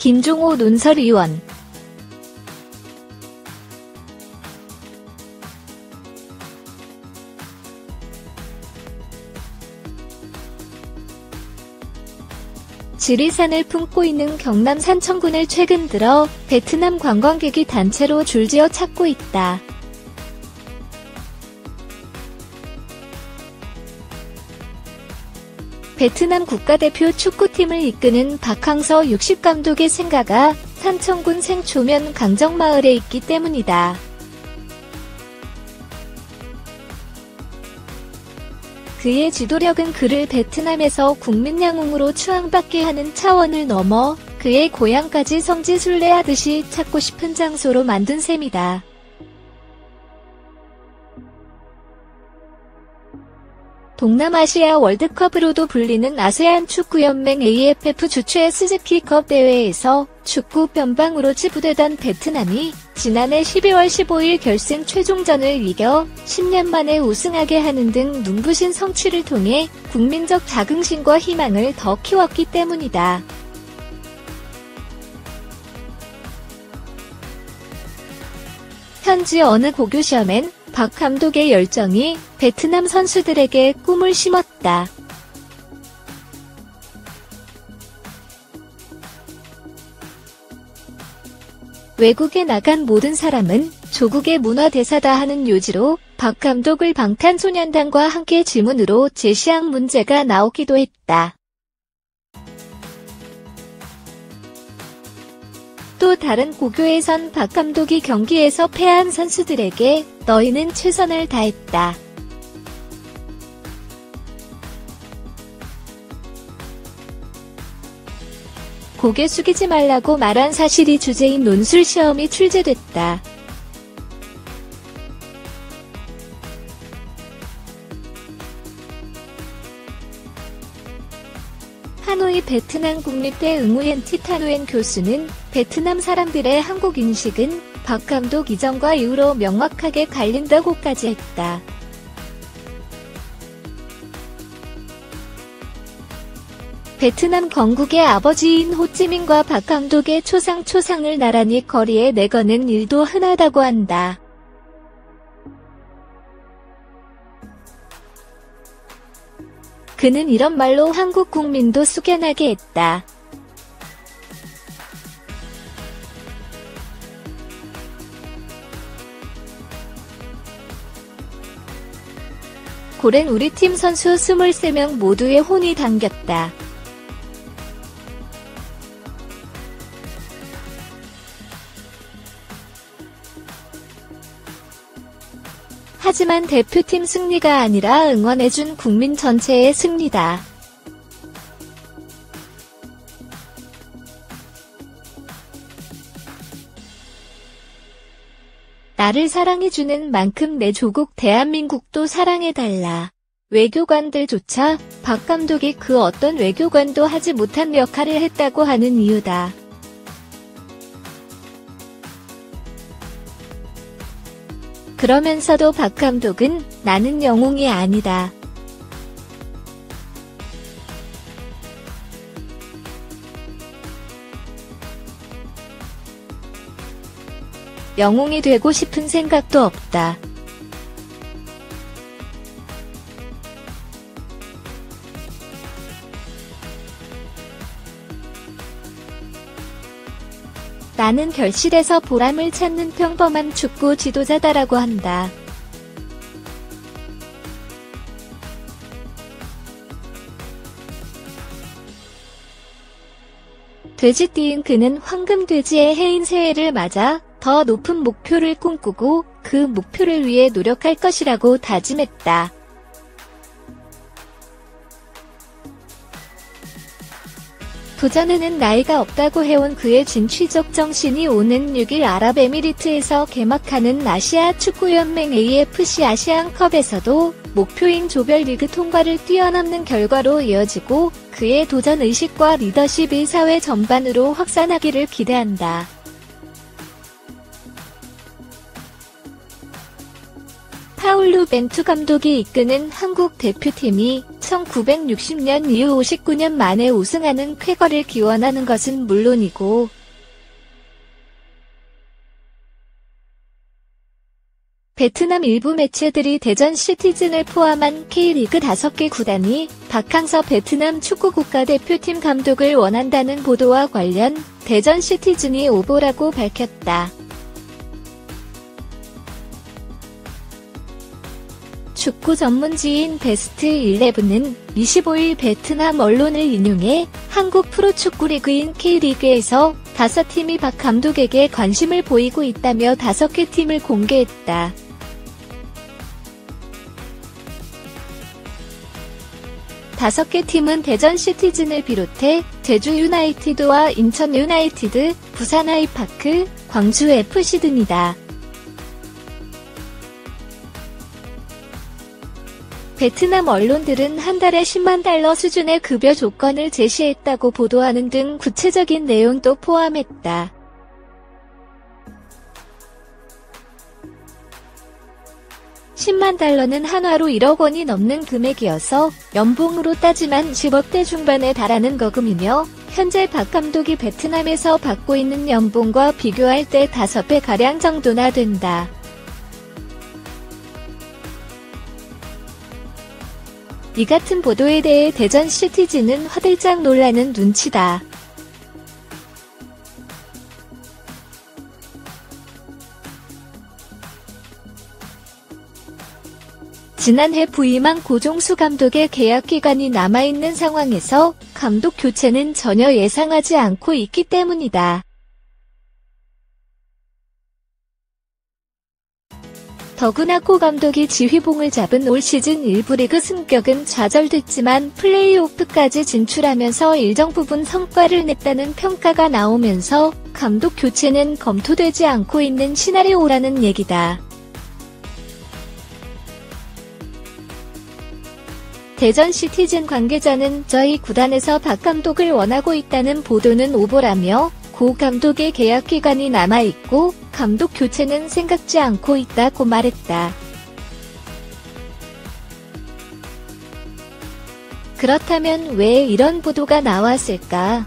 김종호 논설위원. 지리산을 품고 있는 경남 산청군을 최근 들어 베트남 관광객이 단체로 줄지어 찾고 있다. 베트남 국가대표 축구팀을 이끄는 박항서 60감독의 생가가 산청군 생초면 강정마을에 있기 때문이다. 그의 지도력은 그를 베트남에서 국민 영웅으로 추앙받게 하는 차원을 넘어 그의 고향까지 성지순례하듯이 찾고 싶은 장소로 만든 셈이다. 동남아시아 월드컵으로도 불리는 아세안 축구연맹 AFF 주최 스즈키컵 대회에서 축구 변방으로 치부되던 베트남이 지난해 12월 15일 결승 최종전을 이겨 10년 만에 우승하게 하는 등 눈부신 성취를 통해 국민적 자긍심과 희망을 더 키웠기 때문이다. 현지 어느 고교시험엔 박 감독의 열정이 베트남 선수들에게 꿈을 심었다. 외국에 나간 모든 사람은 조국의 문화대사다 하는 요지로 박 감독을 방탄소년단과 함께 지문으로 제시한 문제가 나오기도 했다. 또 다른 고교에선 박 감독이 경기에서 패한 선수들에게 너희는 최선을 다했다. 고개 숙이지 말라고 말한 사실이 주제인 논술시험이 출제됐다. 하노이 베트남 국립대 응우옌 티타노엔 교수는 베트남 사람들의 한국 인식은 박 감독 이전과 이후로 명확하게 갈린다고까지 했다. 베트남 건국의 아버지인 호찌민과 박 감독의 초상을 나란히 거리에 내거는 일도 흔하다고 한다. 그는 이런 말로 한국 국민도 숙연하게 했다. 고랜 우리 팀 선수 23명 모두의 혼이 담겼다. 하지만 대표팀 승리가 아니라 응원해준 국민 전체의 승리다. 나를 사랑해주는 만큼 내 조국 대한민국도 사랑해달라. 외교관들조차 박 감독이 그 어떤 외교관도 하지 못한 역할을 했다고 하는 이유다. 그러면서도 박 감독은 나는 영웅이 아니다. 영웅이 되고 싶은 생각도 없다. 나는 결실에서 보람을 찾는 평범한 축구 지도자다라고 한다. 돼지띠인 그는 황금돼지의 해인 새해를 맞아 더 높은 목표를 꿈꾸고 그 목표를 위해 노력할 것이라고 다짐했다. 도전에는 나이가 없다고 해온 그의 진취적 정신이 오는 6일 아랍에미리트에서 개막하는 아시아 축구연맹 AFC 아시안컵에서도 목표인 조별리그 통과를 뛰어넘는 결과로 이어지고 그의 도전 의식과 리더십이 사회 전반으로 확산하기를 기대한다. 파울루 벤투 감독이 이끄는 한국 대표팀이 1960년 이후 59년 만에 우승하는 쾌거를 기원하는 것은 물론이고 베트남 일부 매체들이 대전 시티즌을 포함한 K리그 5개 구단이 박항서 베트남 축구 국가대표팀 감독을 원한다는 보도와 관련 대전 시티즌이 오보라고 밝혔다. 축구 전문지인 베스트 11은 25일 베트남 언론을 인용해 한국 프로축구 리그인 K리그에서 5팀이 박 감독에게 관심을 보이고 있다며 5개 팀을 공개했다. 다섯 개 팀은 대전 시티즌을 비롯해 제주 유나이티드와 인천 유나이티드, 부산 아이파크, 광주 FC 등이다. 베트남 언론들은 한 달에 10만 달러 수준의 급여 조건을 제시했다고 보도하는 등 구체적인 내용도 포함했다. $100,000는 한화로 1억 원이 넘는 금액이어서 연봉으로 따지면 10억대 중반에 달하는 거금이며 현재 박 감독이 베트남에서 받고 있는 연봉과 비교할 때 5배가량 정도나 된다. 이 같은 보도에 대해 대전 시티즌은 화들짝 놀라는 눈치다. 지난해 부임한 고종수 감독의 계약 기간이 남아있는 상황에서 감독 교체는 전혀 예상하지 않고 있기 때문이다. 더구나 고 감독이 지휘봉을 잡은 올 시즌 1부 리그 승격은 좌절됐지만 플레이오프까지 진출하면서 일정 부분 성과를 냈다는 평가가 나오면서 감독 교체는 검토되지 않고 있는 시나리오라는 얘기다. 대전 시티즌 관계자는 저희 구단에서 박 감독을 원하고 있다는 보도는 오보라며 고 감독의 계약 기간이 남아있고 감독 교체는 생각지 않고 있다고 말했다. 그렇다면 왜 이런 보도가 나왔을까?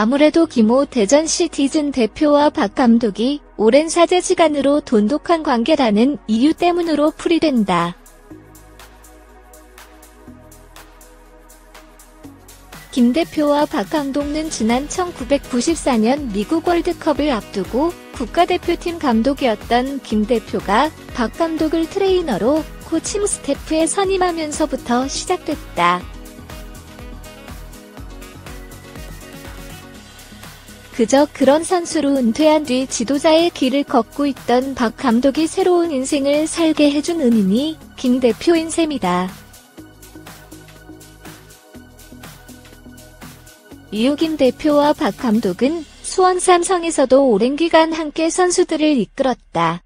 아무래도 김호 대전 시티즌 대표와 박 감독이 오랜 사제 시간으로 돈독한 관계라는 이유 때문으로 풀이된다. 김 대표와 박 감독은 지난 1994년 미국 월드컵을 앞두고 국가대표팀 감독이었던 김 대표가 박 감독을 트레이너로 코칭 스태프에 선임하면서부터 시작됐다. 그저 그런 선수로 은퇴한 뒤 지도자의 길을 걷고 있던 박 감독이 새로운 인생을 살게 해준 은인이 김 대표인 셈이다. 이후 김 대표와 박 감독은 수원 삼성에서도 오랜 기간 함께 선수들을 이끌었다.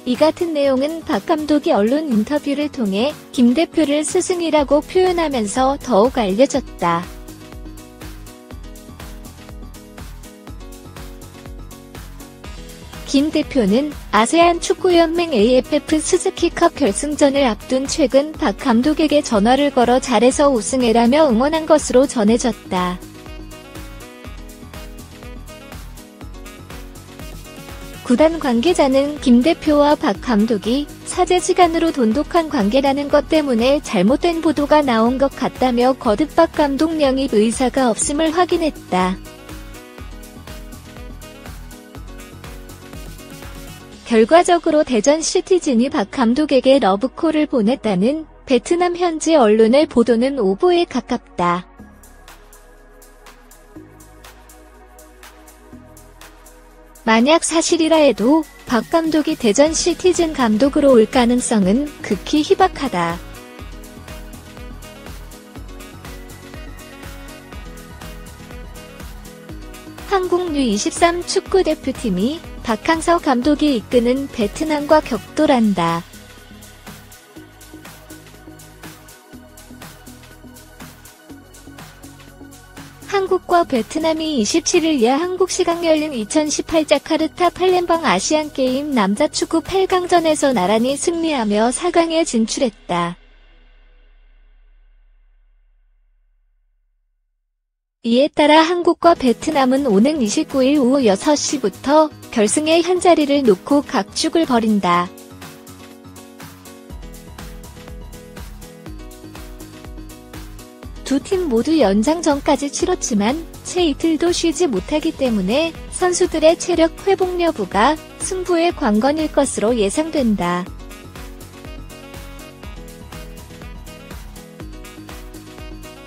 이 같은 내용은 박 감독이 언론 인터뷰를 통해 김 대표를 스승이라고 표현하면서 더욱 알려졌다. 김 대표는 아세안 축구연맹 AFF 스즈키컵 결승전을 앞둔 최근 박 감독에게 전화를 걸어 잘해서 우승해라며 응원한 것으로 전해졌다. 구단 관계자는 김 대표와 박 감독이 사제 시간으로 돈독한 관계라는 것 때문에 잘못된 보도가 나온 것 같다며 거듭 박 감독 영입 의사가 없음을 확인했다. 결과적으로 대전 시티즌이 박 감독에게 러브콜을 보냈다는 베트남 현지 언론의 보도는 오보에 가깝다. 만약 사실이라 해도 박 감독이 대전 시티즌 감독으로 올 가능성은 극히 희박하다. 한국 U23 축구대표팀이 박항서 감독이 이끄는 베트남과 격돌한다. 한국 한국과 베트남이 27일 야 한국 시각 열린 2018 자카르타 팔렘방 아시안게임 남자축구 8강전에서 나란히 승리하며 4강에 진출했다. 이에 따라 한국과 베트남은 오는 29일 오후 6시부터 결승의 한 자리를 놓고 각축을 벌인다. 두 팀 모두 연장전까지 치렀지만 채 이틀도 쉬지 못하기 때문에 선수들의 체력 회복 여부가 승부의 관건일 것으로 예상된다.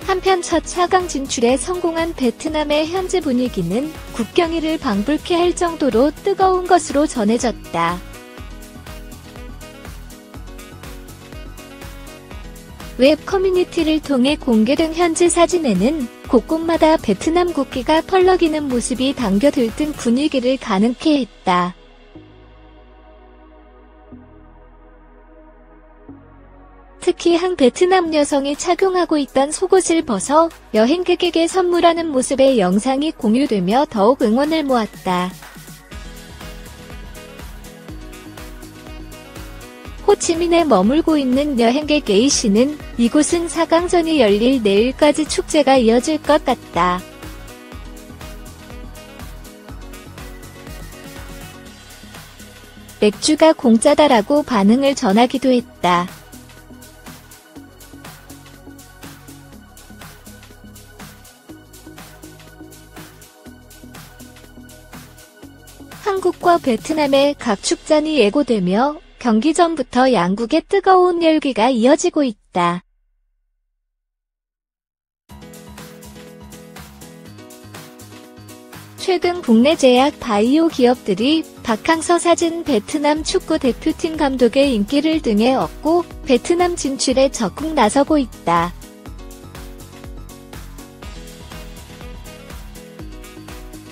한편 첫 4강 진출에 성공한 베트남의 현재 분위기는 국경일을 방불케 할 정도로 뜨거운 것으로 전해졌다. 웹 커뮤니티를 통해 공개된 현지 사진에는 곳곳마다 베트남 국기가 펄럭이는 모습이 담겨들뜬 분위기를 가능케 했다. 특히 한 베트남 여성이 착용하고 있던 속옷을 벗어 여행객에게 선물하는 모습의 영상이 공유되며 더욱 응원을 모았다. 호치민에 머물고 있는 여행객 A씨는 이곳은 4강전이 열릴 내일까지 축제가 이어질 것 같다. 맥주가 공짜다라고 반응을 전하기도 했다. 한국과 베트남의 각축전이 예고되며 경기 전부터 양국의 뜨거운 열기가 이어지고 있다. 최근 국내 제약 바이오 기업들이 박항서 사진 베트남 축구 대표팀 감독의 인기를 등에 업고 베트남 진출에 적극 나서고 있다.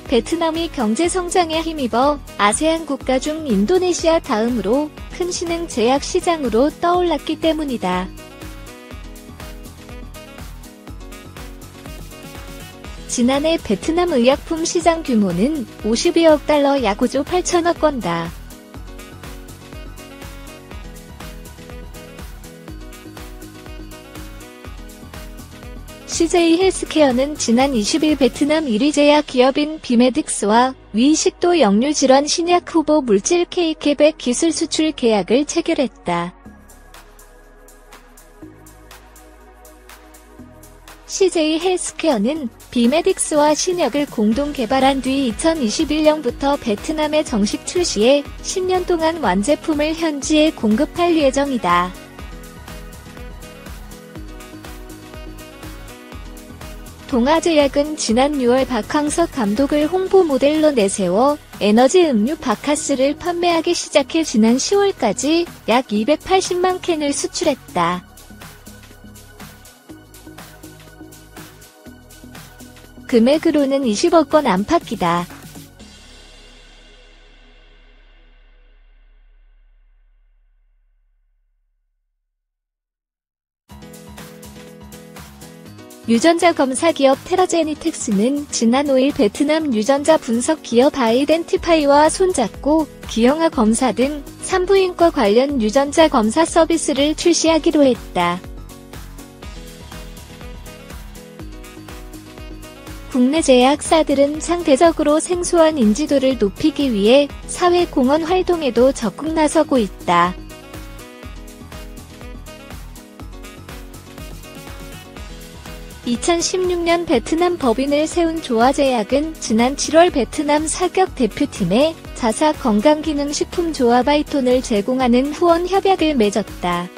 베트남이 경제 성장에 힘입어 아세안 국가 중 인도네시아 다음으로 큰 신흥 제약 시장으로 떠올랐기 때문이다. 지난해 베트남 의약품 시장 규모는 52억 달러 약 5조 8천억 원다. CJ 헬스케어는 지난 20일 베트남 1위 제약 기업인 비메딕스와 위식도 역류 질환 신약 후보 물질 K-캡의 기술 수출 계약을 체결했다. CJ 헬스케어는 비메딕스와 신약을 공동 개발한 뒤 2021년부터 베트남에 정식 출시해 10년 동안 완제품을 현지에 공급할 예정이다. 동아제약은 지난 6월 박항서 감독을 홍보 모델로 내세워 에너지 음료 바카스를 판매하기 시작해 지난 10월까지 약 280만 캔을 수출했다. 금액으로는 20억 원 안팎이다. 유전자 검사 기업 테라제니텍스는 지난 5일 베트남 유전자 분석 기업 아이덴티파이와 손잡고 기형아 검사 등 산부인과 관련 유전자 검사 서비스를 출시하기로 했다. 국내 제약사들은 상대적으로 생소한 인지도를 높이기 위해 사회 공헌 활동에도 적극 나서고 있다. (2016년) 베트남 법인을 세운 조화제약은 지난 7월 베트남 사격 대표팀에 자사 건강기능식품 조화바이톤을 제공하는 후원 협약을 맺었다.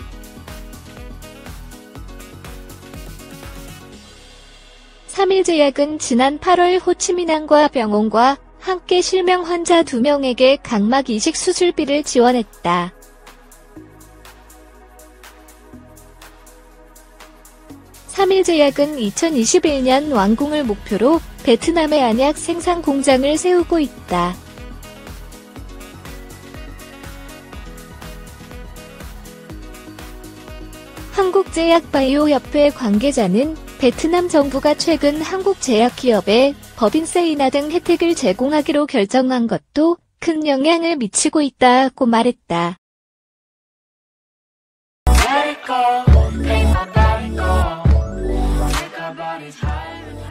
삼일제약은 지난 8월 호치민항과 병원과 함께 실명 환자 2명에게 각막 이식 수술비를 지원했다. 삼일제약은 2021년 완공을 목표로 베트남에 안약 생산 공장을 세우고 있다. 한국제약바이오협회 관계자는 베트남 정부가 최근 한국제약기업에 법인세이나 등 혜택을 제공하기로 결정한 것도 큰 영향을 미치고 있다고 말했다. Let it go, make my body go. Make our bodies higher.